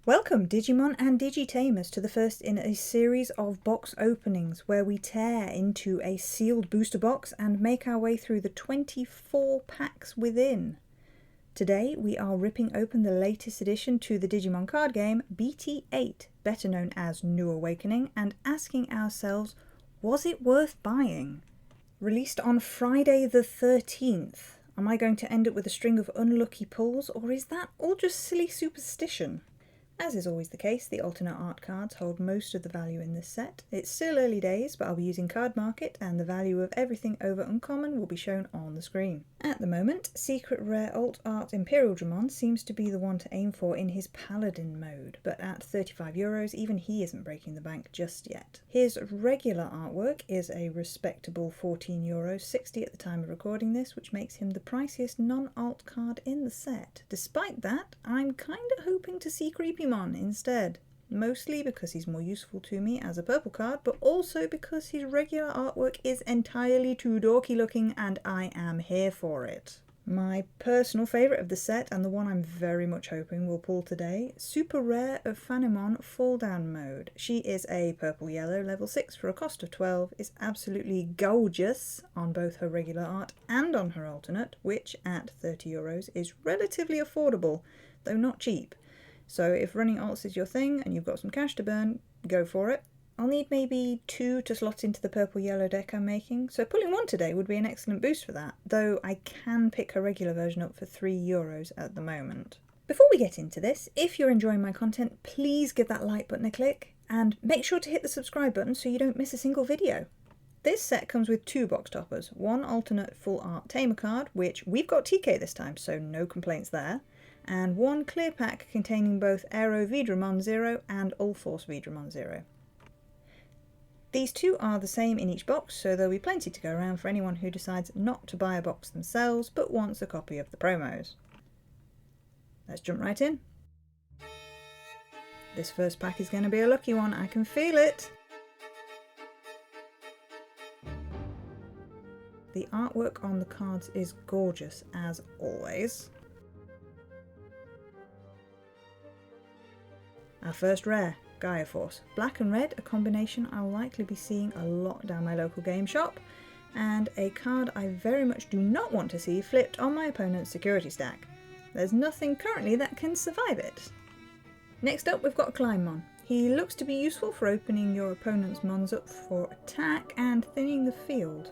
Welcome Digimon and Digitamers to the first in a series of box openings where we tear into a sealed booster box and make our way through the 24 packs within. Today we are ripping open the latest addition to the Digimon card game, BT08, better known as New Awakening, and asking ourselves, was it worth buying? Released on Friday the 13th, am I going to end up with a string of unlucky pulls, or is that all just silly superstition? As is always the case, the alternate art cards hold most of the value in this set. It's still early days, but I'll be using Card Market, and the value of everything over Uncommon will be shown on the screen. At the moment, Secret Rare Alt Art Imperial Dramon seems to be the one to aim for in his Paladin mode, but at €35, even he isn't breaking the bank just yet. His regular artwork is a respectable €14.60 at the time of recording this, which makes him the priciest non-alt card in the set. Despite that, I'm kinda hoping to see Creepymon instead. Mostly because he's more useful to me as a purple card, but also because his regular artwork is entirely too dorky looking and I am here for it. My personal favourite of the set, and the one I'm very much hoping will pull today, Super Rare of Phanimon Fall Down Mode. She is a purple-yellow level 6 for a cost of 12, is absolutely gorgeous on both her regular art and on her alternate, which at €30 is relatively affordable, though not cheap. So if running alts is your thing and you've got some cash to burn, go for it. I'll need maybe 2 to slot into the purple-yellow deck I'm making, so pulling 1 today would be an excellent boost for that, though I can pick her regular version up for €3 at the moment. Before we get into this, if you're enjoying my content, please give that like button a click, and make sure to hit the subscribe button so you don't miss a single video. This set comes with 2 box toppers, one alternate full art Tamer card, which we've got TK this time, so no complaints there, and one clear pack containing both Aero Vidramon 0 and Allforce Vidramon 0. These two are the same in each box, so there'll be plenty to go around for anyone who decides not to buy a box themselves but wants a copy of the promos. Let's jump right in. This first pack is going to be a lucky one, I can feel it! The artwork on the cards is gorgeous as always. Our first rare, Gaia Force. Black and red, a combination I'll likely be seeing a lot down my local game shop, and a card I very much do not want to see flipped on my opponent's security stack. There's nothing currently that can survive it. Next up we've got Climbmon. He looks to be useful for opening your opponent's mons up for attack and thinning the field.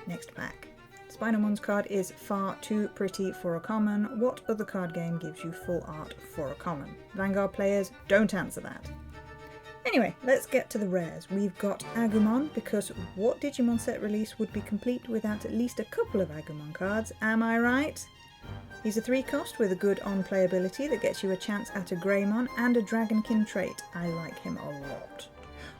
Next pack. Spinomon's card is far too pretty for a common. What other card game gives you full art for a common? Vanguard players, don't answer that. Anyway, let's get to the rares. We've got Agumon, because what Digimon set release would be complete without at least a couple of Agumon cards, am I right? He's a 3 cost with a good on playability that gets you a chance at a Greymon and a Dragonkin trait. I like him a lot.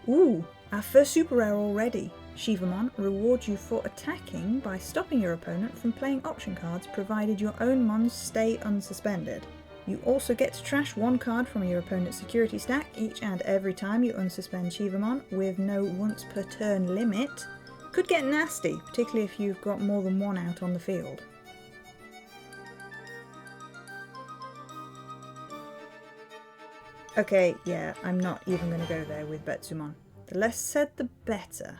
Ooh, our first super rare already. Shivamon rewards you for attacking by stopping your opponent from playing option cards provided your own mons stay unsuspended. You also get to trash 1 card from your opponent's security stack each and every time you unsuspend Shivamon with no once per turn limit. Could get nasty, particularly if you've got more than 1 out on the field. Okay, yeah, I'm not even going to go there with Betsumon. The less said the better.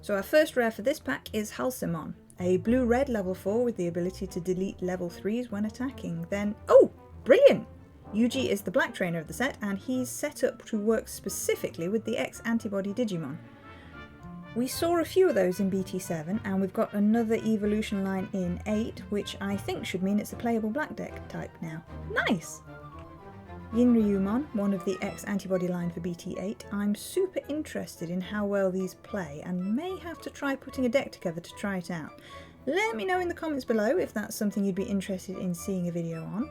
So our first rare for this pack is Halcymon, a blue-red level 4 with the ability to delete level 3s when attacking. Then, oh, brilliant! Yuji is the black trainer of the set, and he's set up to work specifically with the X-Antibody Digimon. We saw a few of those in BT7, and we've got another evolution line in 8, which I think should mean it's a playable black deck type now. Nice! Yinryumon, one of the X-Antibody line for BT8. I'm super interested in how well these play and may have to try putting a deck together to try it out. Let me know in the comments below if that's something you'd be interested in seeing a video on.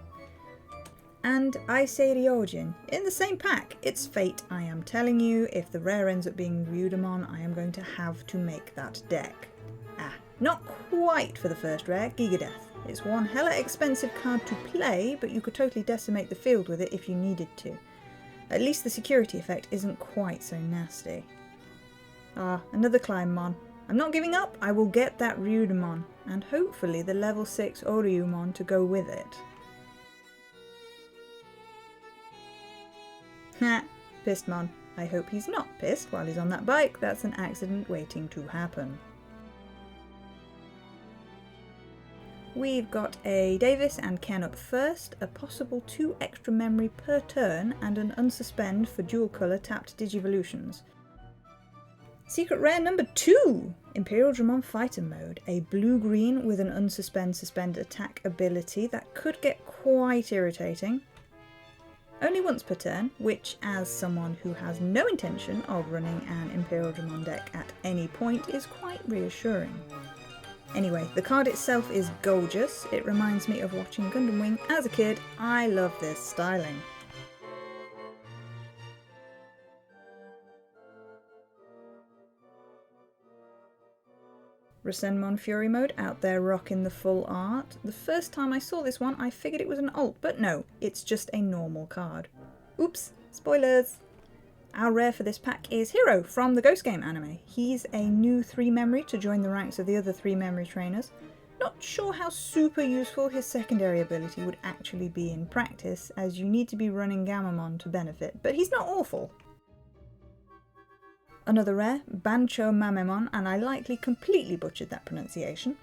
And Aisei Ryojin, in the same pack. It's fate, I am telling you. If the rare ends up being Ryudamon, I am going to have to make that deck. Not quite for the first rare, Gigadeath. It's one hella expensive card to play, but you could totally decimate the field with it if you needed to. At least the security effect isn't quite so nasty. Another Climbmon. I'm not giving up, I will get that Ryudamon, and hopefully the level 6 Oryumon to go with it. Ha! Pissed Mon. I hope he's not pissed while he's on that bike. That's an accident waiting to happen. We've got a Davis and Ken up first, a possible 2 extra memory per turn, and an unsuspend for dual colour tapped Digivolutions. Secret rare number 2! Imperial Dramon Fighter Mode, a blue-green with an unsuspend attack ability that could get quite irritating. Only once per turn, which as someone who has no intention of running an Imperial Dramon deck at any point is quite reassuring. Anyway, the card itself is gorgeous. It reminds me of watching Gundam Wing as a kid. I love this styling. Rasenmon Fury Mode out there rocking the full art. The first time I saw this one I figured it was an alt, but no, it's just a normal card. Oops, spoilers! Our rare for this pack is Hero from the Ghost Game anime. He's a new 3 memory to join the ranks of the other 3 memory trainers. Not sure how super useful his secondary ability would actually be in practice, as you need to be running Gammamon to benefit, but he's not awful. Another rare, Bancho Mamemon, and I likely completely butchered that pronunciation.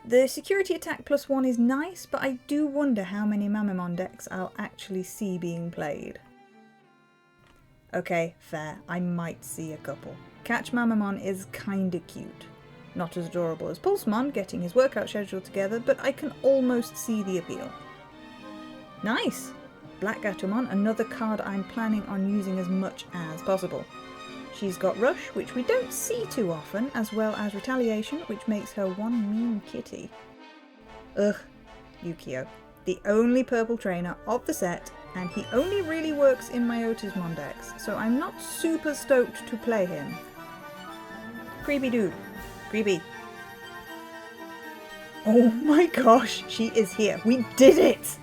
The security attack +1 is nice, but I do wonder how many Mamemon decks I'll actually see being played. Okay, fair, I might see a couple. Catch Mamemon is kinda cute. Not as adorable as Pulsemon getting his workout schedule together, but I can almost see the appeal. Nice! Black Gatomon, another card I'm planning on using as much as possible. She's got Rush, which we don't see too often, as well as Retaliation, which makes her one mean kitty. Ugh, Yukio. The only purple trainer of the set, and he only really works in my Otismon decks, so I'm not super stoked to play him. Creepy dude. Creepy. Oh my gosh, she is here. We did it!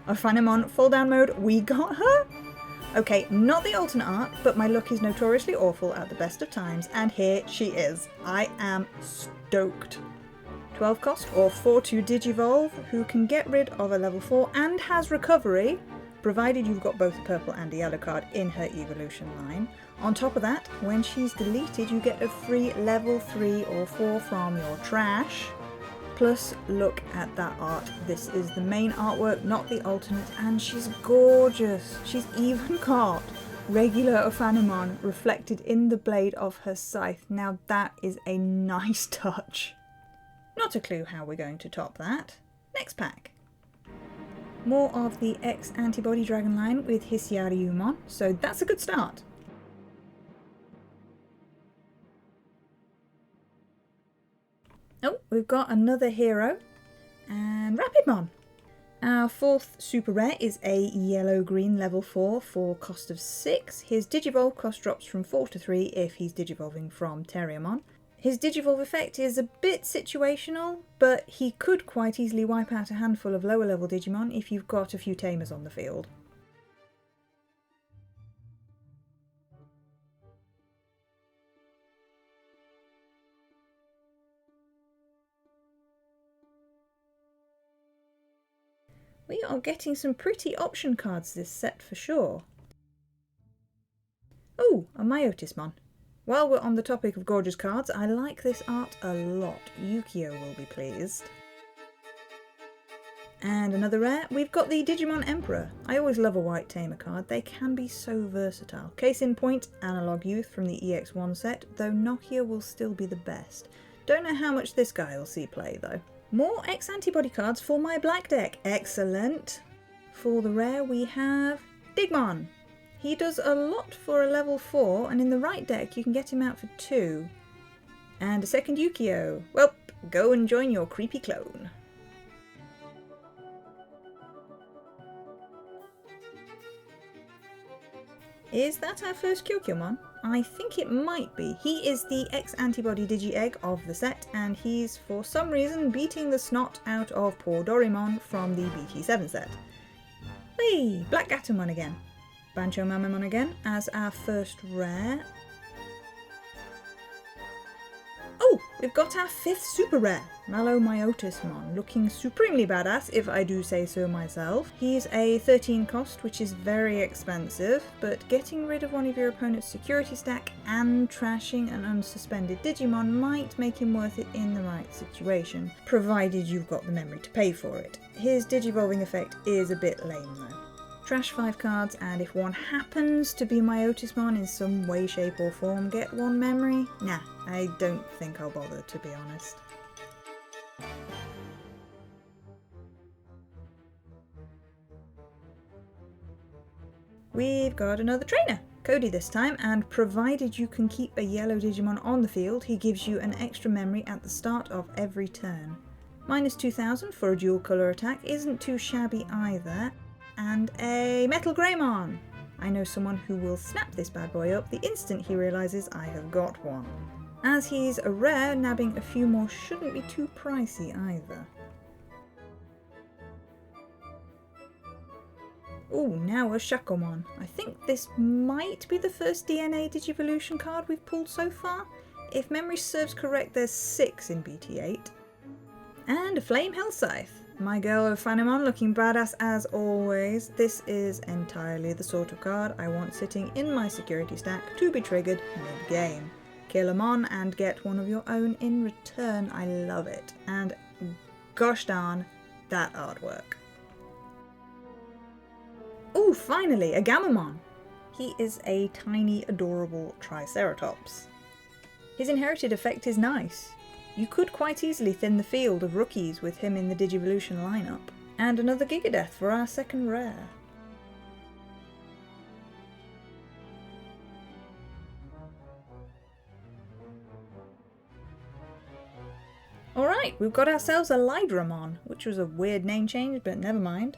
Ophanimon full down mode, we got her? Okay, not the alternate art, but my luck is notoriously awful at the best of times, and here she is. I am stoked. 12 cost or 4-2 Digivolve, who can get rid of a level 4 and has recovery, provided you've got both a purple and a yellow card in her evolution line. On top of that, when she's deleted, you get a free level 3 or 4 from your trash. Plus, look at that art. This is the main artwork, not the alternate, and she's gorgeous. She's even got regular Ophanimon reflected in the blade of her scythe. Now that is a nice touch. Not a clue how we're going to top that. Next pack. More of the X-Antibody Dragon line with Hisiariumon, so that's a good start. Oh, we've got another hero, and Rapidmon. Our 4th super rare is a yellow-green level 4 for cost of 6. His Digivolve cost drops from 4 to 3 if he's Digivolving from Terriermon. His Digivolve effect is a bit situational, but he could quite easily wipe out a handful of lower level Digimon if you've got a few tamers on the field. We are getting some pretty option cards this set for sure. Oh, a Myotismon. While we're on the topic of gorgeous cards, I like this art a lot. Yukio will be pleased. And another rare, we've got the Digimon Emperor. I always love a white tamer card, they can be so versatile. Case in point, Analog Youth from the EX1 set, though Nokia will still be the best. Don't know how much this guy will see play though. More X-Antibody cards for my black deck. Excellent. For the rare we have Digimon. He does a lot for a level 4, and in the right deck you can get him out for 2. And a second Yukio. Well, go and join your creepy clone. Is that our first Kyokyomon? I think it might be. He is the X-Antibody Digi-Egg of the set, and he's for some reason beating the snot out of poor Dorimon from the BT7 set. Hey, Black Gatomon again. Bancho Mamemon again as our first rare. Oh, We've got our 5th super rare, Malomyotismon, looking supremely badass if I do say so myself. He's a 13 cost, which is very expensive, but getting rid of one of your opponent's security stack and trashing an unsuspended Digimon might make him worth it in the right situation, provided you've got the memory to pay for it. His Digivolving effect is a bit lame though. Trash 5 cards, and if one happens to be Myotismon in some way, shape or form, get 1 memory? Nah, I don't think I'll bother, to be honest. We've got another trainer, Cody this time, and provided you can keep a yellow Digimon on the field, he gives you an extra memory at the start of every turn. Minus 2000 for a dual colour attack isn't too shabby either. And a Metal Greymon! I know someone who will snap this bad boy up the instant he realises I have got one. As he's a rare, nabbing a few more shouldn't be too pricey either. Ooh, now a Shakomon. I think this might be the first DNA Digivolution card we've pulled so far. If memory serves correct, there's 6 in BT08. And a Flame Hellscythe. My girl Ophanimon looking badass as always. This is entirely the sort of card I want sitting in my security stack to be triggered mid-game. Kill a mon and get one of your own in return. I love it. And gosh darn, that artwork. Ooh, finally, a Gamamon! He is a tiny, adorable Triceratops. His inherited effect is nice. You could quite easily thin the field of rookies with him in the Digivolution lineup. And another Gigadeath for our 2nd rare. Alright, we've got ourselves a Lydramon, which was a weird name change, but never mind.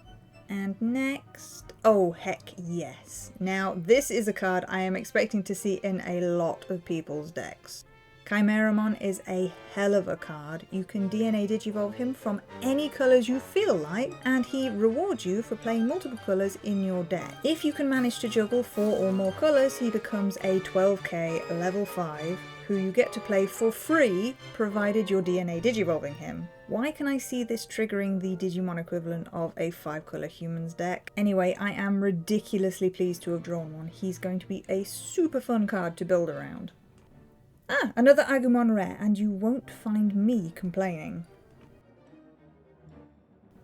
And next... oh heck yes. Now this is a card I am expecting to see in a lot of people's decks. Chimeramon is a hell of a card. You can DNA Digivolve him from any colours you feel like, and he rewards you for playing multiple colours in your deck. If you can manage to juggle 4 or more colours, he becomes a 12k level 5, who you get to play for free, provided you're DNA Digivolving him. Why can I see this triggering the Digimon equivalent of a 5-colour humans deck? Anyway, I am ridiculously pleased to have drawn one. He's going to be a super fun card to build around. Ah, another Agumon rare, and you won't find me complaining.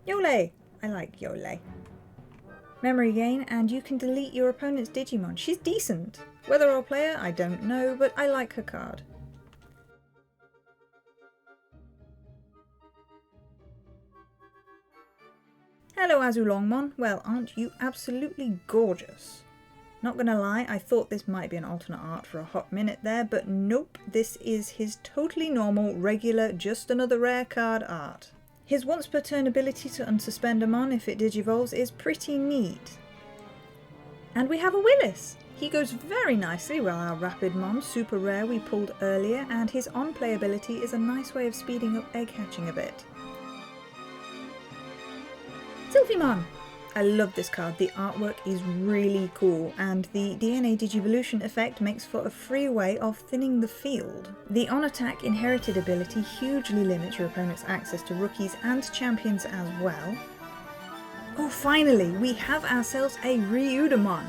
Yole! I like Yole. Memory gain, and you can delete your opponent's Digimon. She's decent. Whether or player, I don't know, but I like her card. Hello Azulongmon. Well, aren't you absolutely gorgeous? Not gonna lie, I thought this might be an alternate art for a hot minute there, but nope, this is his totally normal, regular, just another rare card art. His once per turn ability to unsuspend a mon if it digivolves is pretty neat. And we have a Willis! He goes very nicely with our Rapid Mon, super rare we pulled earlier, and his on-play ability is a nice way of speeding up egg hatching a bit. Sylphimon! I love this card, the artwork is really cool, and the DNA Digivolution effect makes for a free way of thinning the field. The on-attack inherited ability hugely limits your opponent's access to rookies and champions as well. Oh finally, we have ourselves a Ryudamon!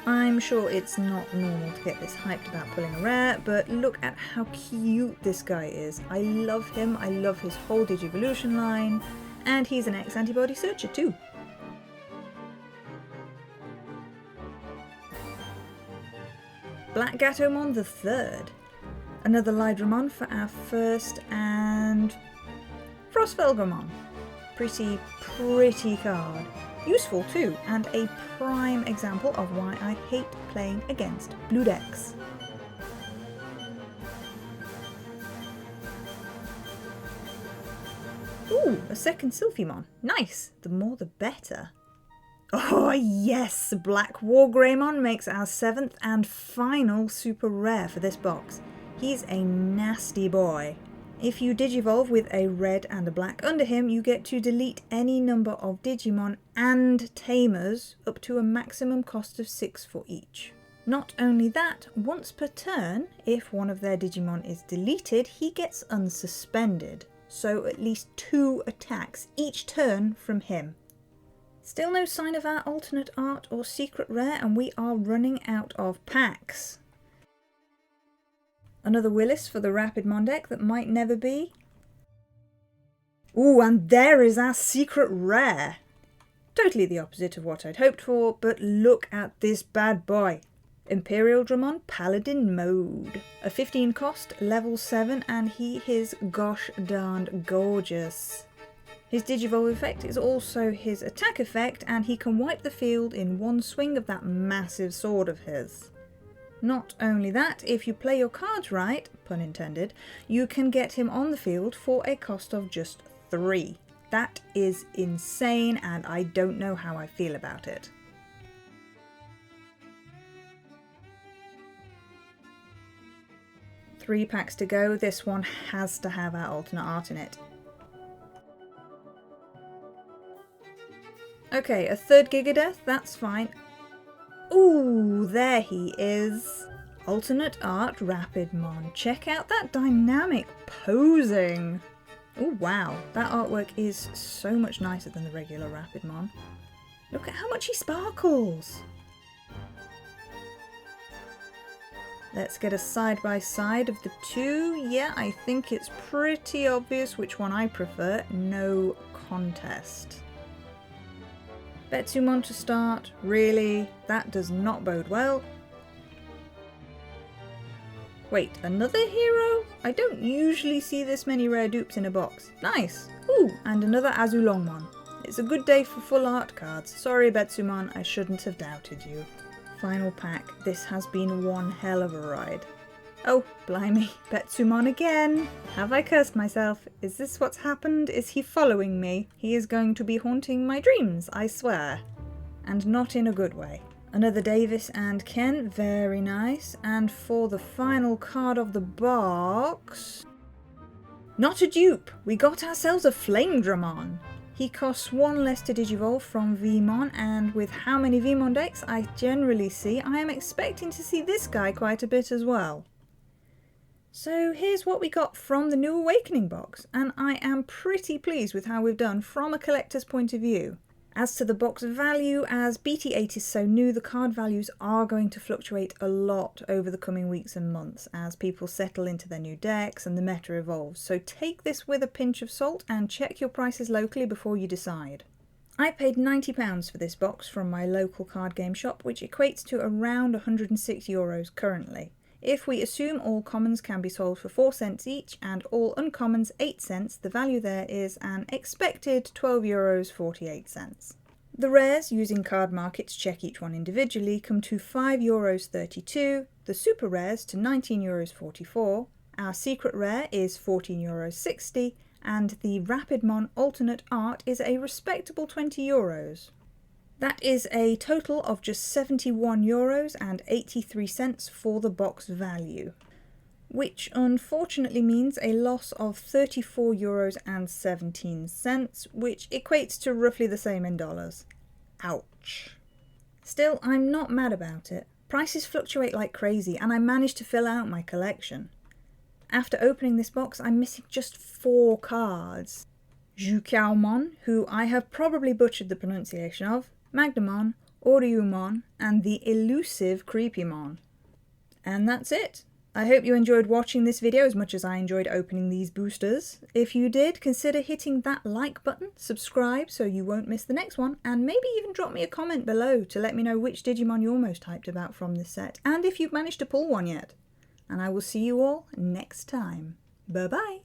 I'm sure it's not normal to get this hyped about pulling a rare, but look at how cute this guy is. I love him, I love his whole Digivolution line, and he's an ex-antibody searcher too. Black Gatomon the Third. Another Lydramon for our first, and Frostvelgamon. Pretty card. Useful too, and a prime example of why I hate playing against blue decks. Ooh, a second Sylphimon. Nice, the more the better. Oh yes, Black Wargreymon makes our 7th and final super rare for this box. He's a nasty boy. If you digivolve with a red and a black under him, you get to delete any number of Digimon and Tamers up to a maximum cost of 6 for each. Not only that, once per turn, if one of their Digimon is deleted, he gets unsuspended. So at least 2 attacks each turn from him. Still no sign of our alternate art or secret rare, and we are running out of packs. Another Willis for the Rapidmon deck that might never be. Ooh, and there is our secret rare. Totally the opposite of what I'd hoped for, but look at this bad boy. Imperial Dramon Paladin mode. A 15 cost, level 7, and he is gosh darned gorgeous. His Digivolve effect is also his attack effect, and he can wipe the field in one swing of that massive sword of his. Not only that, if you play your cards right, pun intended, you can get him on the field for a cost of just 3. That is insane, and I don't know how I feel about it. Three packs to go. This one has to have our alternate art in it. Okay, a third Gigadeath, that's fine. Ooh, there he is. Alternate art Rapidmon. Check out that dynamic posing. Oh wow, that artwork is so much nicer than the regular Rapidmon. Look at how much he sparkles. Let's get a side by side of the two. Yeah, I think it's pretty obvious which one I prefer. No contest. Betsumon to start. Really? That does not bode well. Wait, another hero? I don't usually see this many rare dupes in a box. Nice. Ooh, and another Azulongmon. It's a good day for full art cards. Sorry, Betsumon, I shouldn't have doubted you. Final pack. This has been one hell of a ride. Oh, blimey, Betsumon again. Have I cursed myself? Is this what's happened? Is he following me? He is going to be haunting my dreams, I swear. And not in a good way. Another Davis and Ken, very nice. And for the final card of the box... Not a dupe! We got ourselves a Flame Dramon! He costs 1 less to Digivolve from Vmon, and with how many Vmon decks I generally see, I am expecting to see this guy quite a bit as well. So here's what we got from the New Awakening box, and I am pretty pleased with how we've done from a collector's point of view. As to the box value, as BT08 is so new, the card values are going to fluctuate a lot over the coming weeks and months as people settle into their new decks and the meta evolves, so take this with a pinch of salt and check your prices locally before you decide. I paid £90 for this box from my local card game shop, which equates to around €106 currently. If we assume all commons can be sold for 4 cents each and all uncommons 8 cents, the value there is an expected €12.48. The rares, using card markets check each one individually, come to €5.32, the super rares to €19.44, our secret rare is €14.60, and the Rapidmon alternate art is a respectable €20. That is a total of just €71.83 for the box value, which unfortunately means a loss of €34.17, which equates to roughly the same in dollars. Ouch. Still, I'm not mad about it. Prices fluctuate like crazy, and I managed to fill out my collection. After opening this box, I'm missing just 4 cards. Jukiaomon, who I have probably butchered the pronunciation of, Magnamon, Oriumon, and the elusive Creepymon. And that's it. I hope you enjoyed watching this video as much as I enjoyed opening these boosters. If you did, consider hitting that like button, subscribe so you won't miss the next one, and maybe even drop me a comment below to let me know which Digimon you're most hyped about from this set, and if you've managed to pull one yet. And I will see you all next time. Bye bye!